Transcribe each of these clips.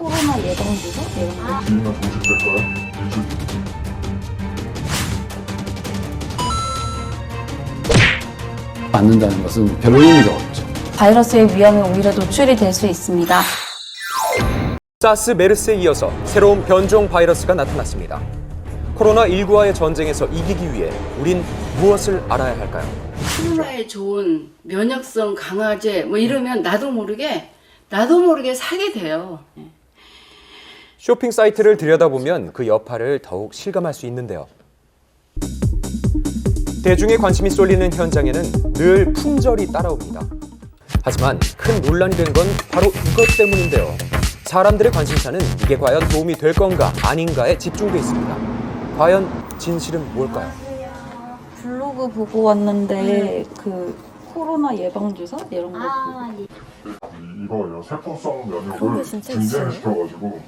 코로나 예방주사 이런 거. 주의나 종식될까요? 맞는다는 것은 별로 의미가 없죠. 바이러스의 위험에 오히려 노출이 될 수 있습니다. 사스, 메르스에 이어서 새로운 변종 바이러스가 나타났습니다. 코로나19와의 전쟁에서 이기기 위해 우린 무엇을 알아야 할까요? 코로나에 좋은 면역성 강화제 뭐 이러면 나도 모르게 사게 돼요. 쇼핑 사이트를 들여다보면 그 여파를 더욱 실감할 수 있는데요. 대중의 관심이 쏠리는 현장에는 늘 품절이 따라옵니다. 하지만 큰 논란이 된 건 바로 이것 때문인데요. 사람들의 관심사는 이게 과연 도움이 될 건가 아닌가에 집중돼 있습니다. 과연 진실은 뭘까요? 블로그 보고 왔는데 그 코로나 예방주사 이런 거 이거예요. 세포성 면역을 증진시켜가지고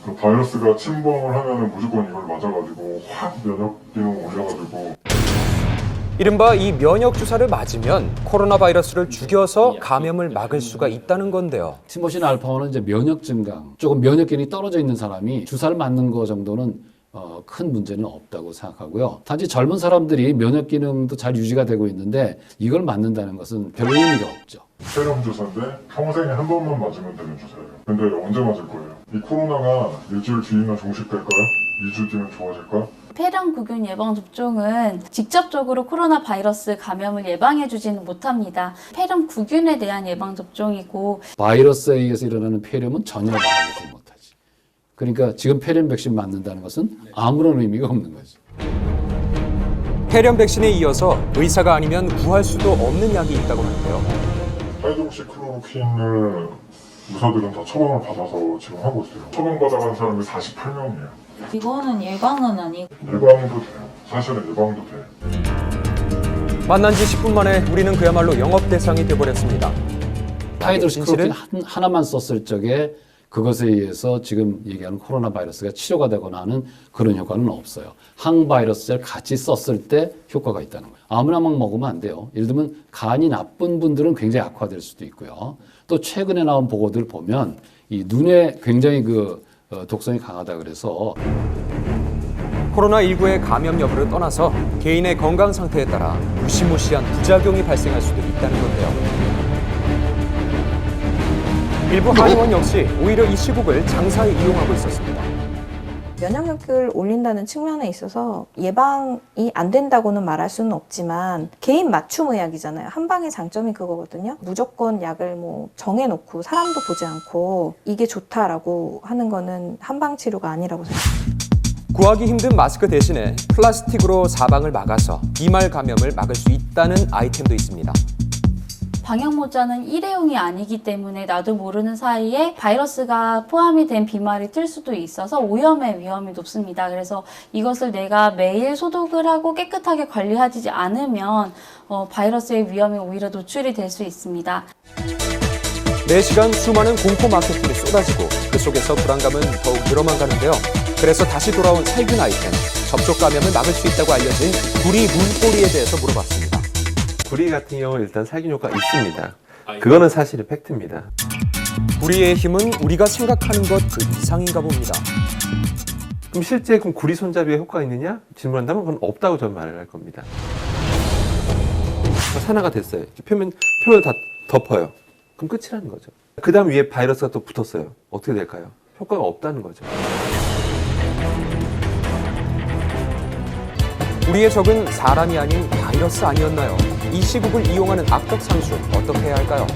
그 바이러스가 침범을 하면은 무조건 이걸 맞아가지고 확 면역 기능 올려가지고. 이른바 이 면역 주사를 맞으면 코로나 바이러스를 죽여서 감염을 막을 수가 있다는 건데요. 티모신 알파원은 이제 면역 증강, 조금 면역 기능이 떨어져 있는 사람이 주사를 맞는 거 정도는 큰 문제는 없다고 생각하고요. 단지 젊은 사람들이 면역 기능도 잘 유지가 되고 있는데 이걸 맞는다는 것은 별 의미가 없죠. 세럼 주사인데 평생에 한 번만 맞으면 되는 주사예요. 근데 언제 맞을 거예요? 이 코로나가 일주일 뒤이나 종식될까요? 2주 뒤면 좋아질까? 폐렴구균 예방접종은 직접적으로 코로나 바이러스 감염을 예방해주지는 못합니다. 폐렴구균에 대한 예방접종이고 바이러스에 의해서 일어나는 폐렴은 전혀 막아주지 못하지. 그러니까 지금 폐렴 백신 맞는다는 것은 아무런 의미가 없는 거죠. 폐렴 백신에 이어서 의사가 아니면 구할 수도 없는 약이 있다고 하는데요. 하이드록시클로로퀸을 의사들은 다 처방을 받아서 지금 하고 있어요. 처방받아간 사람이 48명이에요. 이거는 예방은 아니고 예방도 돼요. 사실은 예방도 돼. 만난 지 10분 만에 우리는 그야말로 영업 대상이 돼버렸습니다. 하이드로시클로킨 하나만 썼을 적에 그것에 의해서 지금 얘기하는 코로나 바이러스가 치료가 되거나 하는 그런 효과는 없어요. 항바이러스제를 같이 썼을 때 효과가 있다는 거예요. 아무나 막 먹으면 안 돼요. 예를 들면 간이 나쁜 분들은 굉장히 악화될 수도 있고요. 또 최근에 나온 보고들 보면 이 눈에 굉장히 독성이 강하다 그래서 코로나19의 감염 여부를 떠나서 개인의 건강 상태에 따라 무시무시한 부작용이 발생할 수도 있다는 건데요. 일부 한의원 역시 오히려 이 시국을 장사에 이용하고 있었습니다. 면역력을 올린다는 측면에 있어서 예방이 안 된다고는 말할 수는 없지만 개인 맞춤 의학이잖아요. 한방의 장점이 그거거든요. 무조건 약을 정해놓고 사람도 보지 않고 이게 좋다라고 하는 거는 한방 치료가 아니라고 생각합니다. 구하기 힘든 마스크 대신에 플라스틱으로 사방을 막아서 비말 감염을 막을 수 있다는 아이템도 있습니다. 방역 모자는 일회용이 아니기 때문에 나도 모르는 사이에 바이러스가 포함이 된 비말이 튈 수도 있어서 오염의 위험이 높습니다. 그래서 이것을 내가 매일 소독을 하고 깨끗하게 관리하지 않으면 바이러스의 위험에 오히려 노출이 될 수 있습니다. 매시간 수많은 공포 마케팅이 쏟아지고 그 속에서 불안감은 더욱 늘어만 가는데요. 그래서 다시 돌아온 살균 아이템, 접촉 감염을 막을 수 있다고 알려진 구리 문고리에 대해서 물어봤습니다. 구리 같은 경우는 일단 살균 효과가 있습니다. 그거는 사실은 팩트입니다. 구리의 힘은 우리가 생각하는 것 그 이상인가 봅니다. 그럼 실제 구리 손잡이에 효과가 있느냐? 질문한다면 그건 없다고 저는 말을 할 겁니다. 산화가 됐어요. 표면을 다 덮어요. 그럼 끝이라는 거죠. 그 다음 위에 바이러스가 또 붙었어요. 어떻게 될까요? 효과가 없다는 거죠. 우리의 적은 사람이 아닌 바이러스 아니었나요? 이 시국을 이용하는 악덕 상수 어떻게 해야 할까요?